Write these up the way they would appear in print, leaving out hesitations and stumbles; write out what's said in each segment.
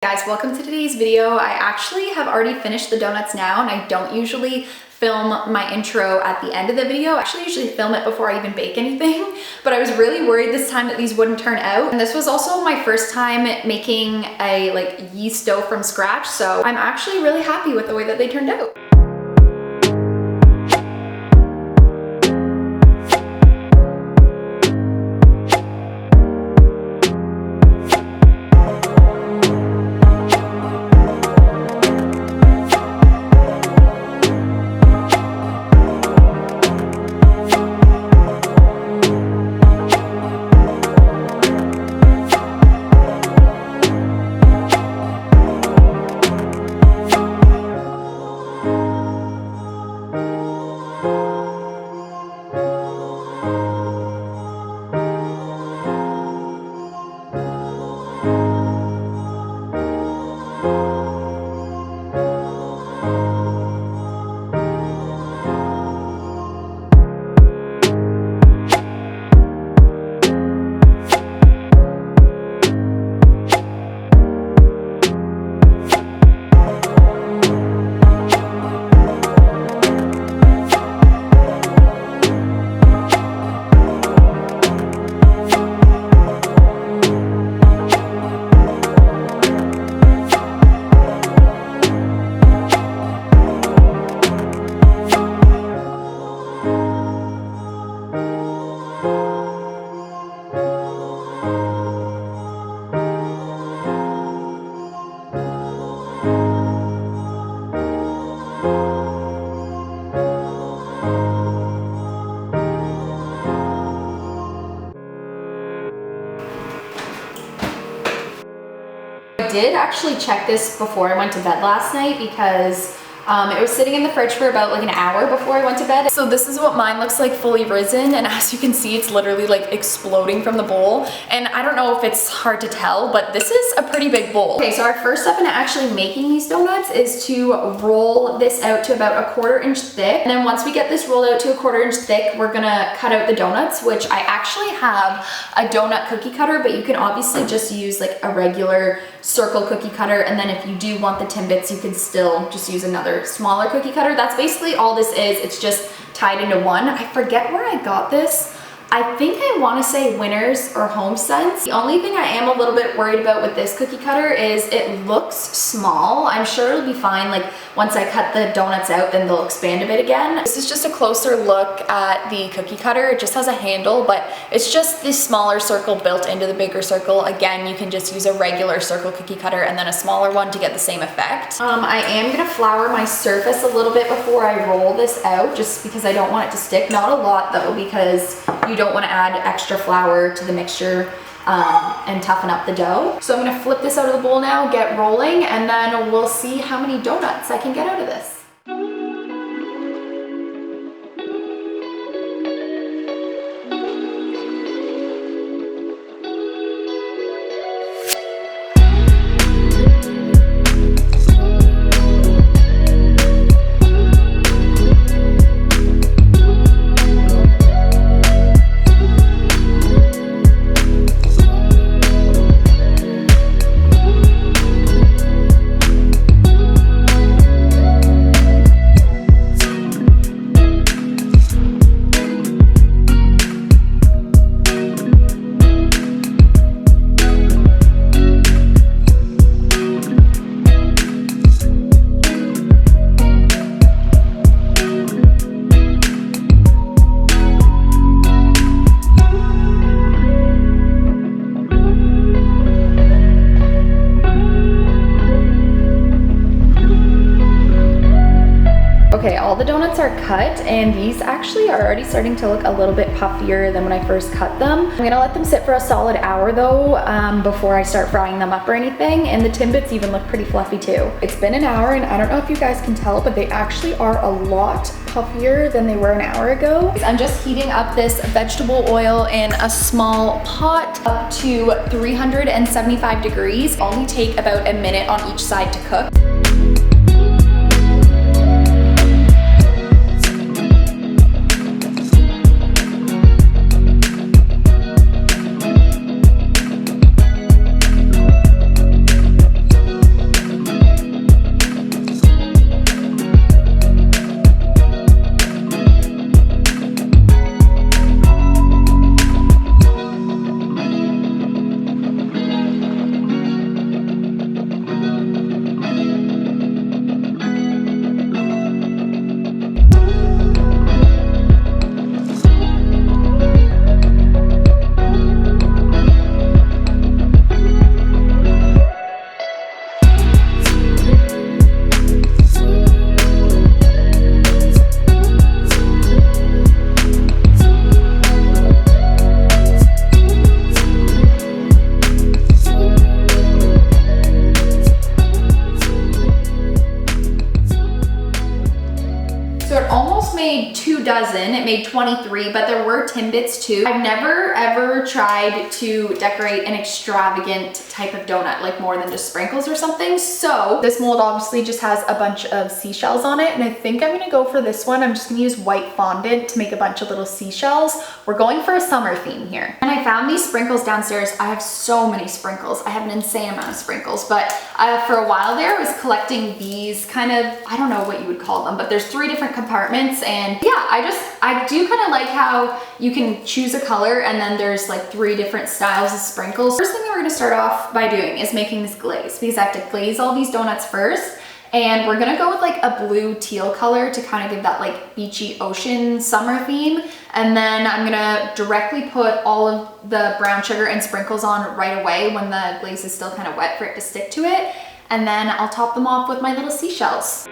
Guys, welcome to today's video. I actually have already finished the donuts now, and I don't usually film my intro at the end of the video. I actually usually film it before I even bake anything, but I was really worried this time that these wouldn't turn out. And this was also my first time making a yeast dough from scratch, so I'm actually really happy with the way that they turned out. I did actually check this before I went to bed last night because it was sitting in the fridge for about an hour before I went to bed. So this is what mine looks like fully risen, and as you can see, it's literally exploding from the bowl. And I don't know if it's hard to tell, but this is a pretty big bowl. Okay, so our first step in actually making these donuts is to roll this out to about a 1/4 inch thick. And then once we get this rolled out to a 1/4 inch thick, we're gonna cut out the donuts, which I actually have a donut cookie cutter, but you can obviously just use a regular circle cookie cutter. And then if you do want the Timbits, you can still just use another smaller cookie cutter. That's basically all this is. It's just tied into one. I forget where I got this. I think I want to say Winners or HomeSense. The only thing I am a little bit worried about with this cookie cutter is it looks small. I'm sure it'll be fine. Once I cut the donuts out, then they'll expand a bit again. This is just a closer look at the cookie cutter. It just has a handle, but it's just this smaller circle built into the bigger circle. Again, you can just use a regular circle cookie cutter and then a smaller one to get the same effect. I am gonna flour my surface a little bit before I roll this out, just because I don't want it to stick. Not a lot though, because you don't want to add extra flour to the mixture and toughen up the dough. So I'm gonna flip this out of the bowl now, get rolling, and then we'll see how many donuts I can get out of this. Okay, all the donuts are cut, and these actually are already starting to look a little bit puffier than when I first cut them. I'm gonna let them sit for a solid hour though, before I start frying them up or anything, and the Timbits even look pretty fluffy too. It's been an hour, and I don't know if you guys can tell, but they actually are a lot puffier than they were an hour ago. I'm just heating up this vegetable oil in a small pot up to 375 degrees. Only take about a minute on each side to cook. made 2 dozen. It made 23, but there were Timbits too. I've never ever tried to decorate an extravagant type of donut, like more than just sprinkles or something. So this mold obviously just has a bunch of seashells on it, and I think I'm gonna go for this one. I'm just gonna use white fondant to make a bunch of little seashells. We're going for a summer theme here. And I found these sprinkles downstairs. I have so many sprinkles. I have an insane amount of sprinkles, but for a while there, I was collecting these kind of, I don't know what you would call them, but there's 3 different compartments, and yeah, I do kind of like how you can choose a color and then there's like 3 different styles of sprinkles. First thing that we're gonna start off by doing is making this glaze, because I have to glaze all these donuts first. And we're gonna go with like a blue teal color to kind of give that like beachy ocean summer theme. And then I'm gonna directly put all of the brown sugar and sprinkles on right away when the glaze is still kind of wet for it to stick to it. And then I'll top them off with my little seashells.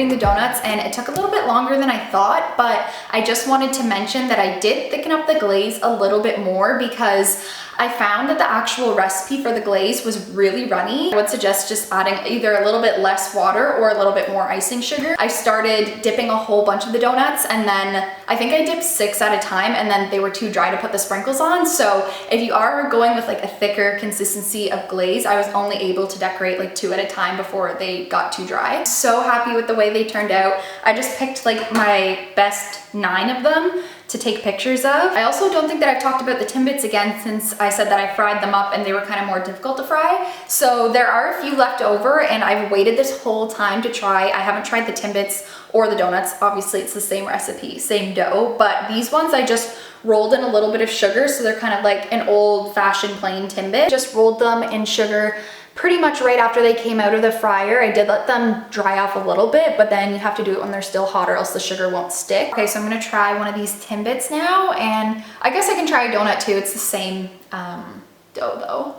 The donuts, and it took a little bit longer than I thought, but I just wanted to mention that I did thicken up the glaze a little bit more because I found that the actual recipe for the glaze was really runny. I would suggest just adding either a little bit less water or a little bit more icing sugar. I started dipping a whole bunch of the donuts, and then I think I dipped 6 at a time, and then they were too dry to put the sprinkles on. So if you are going with like a thicker consistency of glaze, I was only able to decorate like 2 at a time before they got too dry. So happy with the way they turned out. I just picked like my best 9 of them to take pictures of. I also don't think that I've talked about the Timbits again, since I said that I fried them up and they were kind of more difficult to fry. So there are a few left over, and I've waited this whole time to try. I haven't tried the Timbits or the donuts. Obviously it's the same recipe, same dough, but these ones I just rolled in a little bit of sugar, so they're kind of like an old-fashioned plain Timbit. Just rolled them in sugar pretty much right after they came out of the fryer. I did let them dry off a little bit, but then you have to do it when they're still hot or else the sugar won't stick. Okay, so I'm gonna try one of these Timbits now, and I guess I can try a donut too. It's the same dough though.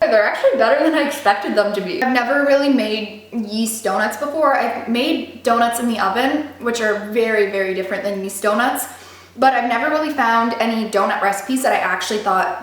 They're actually better than I expected them to be. I've never really made yeast donuts before. I've made donuts in the oven, which are very, very different than yeast donuts, but I've never really found any donut recipes that I actually thought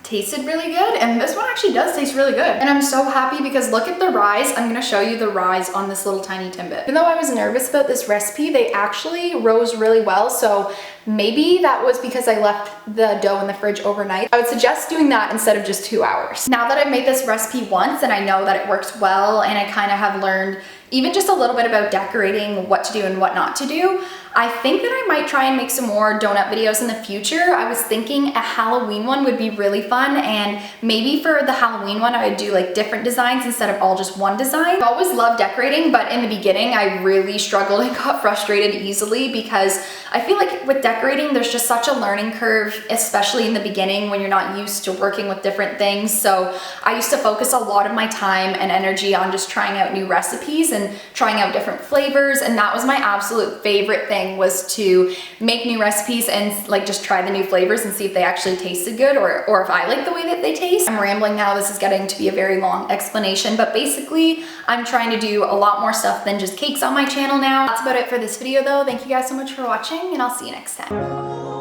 tasted really good, and this one actually does taste really good. And I'm so happy because look at the rise. I'm gonna show you the rise on this little tiny Timbit. Even though I was nervous about this recipe, they actually rose really well, so maybe that was because I left the dough in the fridge overnight. I would suggest doing that instead of just 2 hours. Now that I've made this recipe once and I know that it works well, and I kind of have learned even just a little bit about decorating, what to do and what not to do, I think that I might try and make some more donut videos in the future. I was thinking a Halloween one would be really fun, and maybe for the Halloween one I would do like different designs instead of all just one design. I've always loved decorating, but in the beginning I really struggled and got frustrated easily because I feel like with decorating there's just such a learning curve, especially in the beginning when you're not used to working with different things. So I used to focus a lot of my time and energy on just trying out new recipes and trying out different flavors, and that was my absolute favorite thing, was to make new recipes and like just try the new flavors and see if they actually tasted good or if I like the way that they taste. I'm rambling now. This is getting to be a very long explanation, but basically I'm trying to do a lot more stuff than just cakes on my channel now. That's about it for this video though. Thank you guys so much for watching, and I'll see you next time.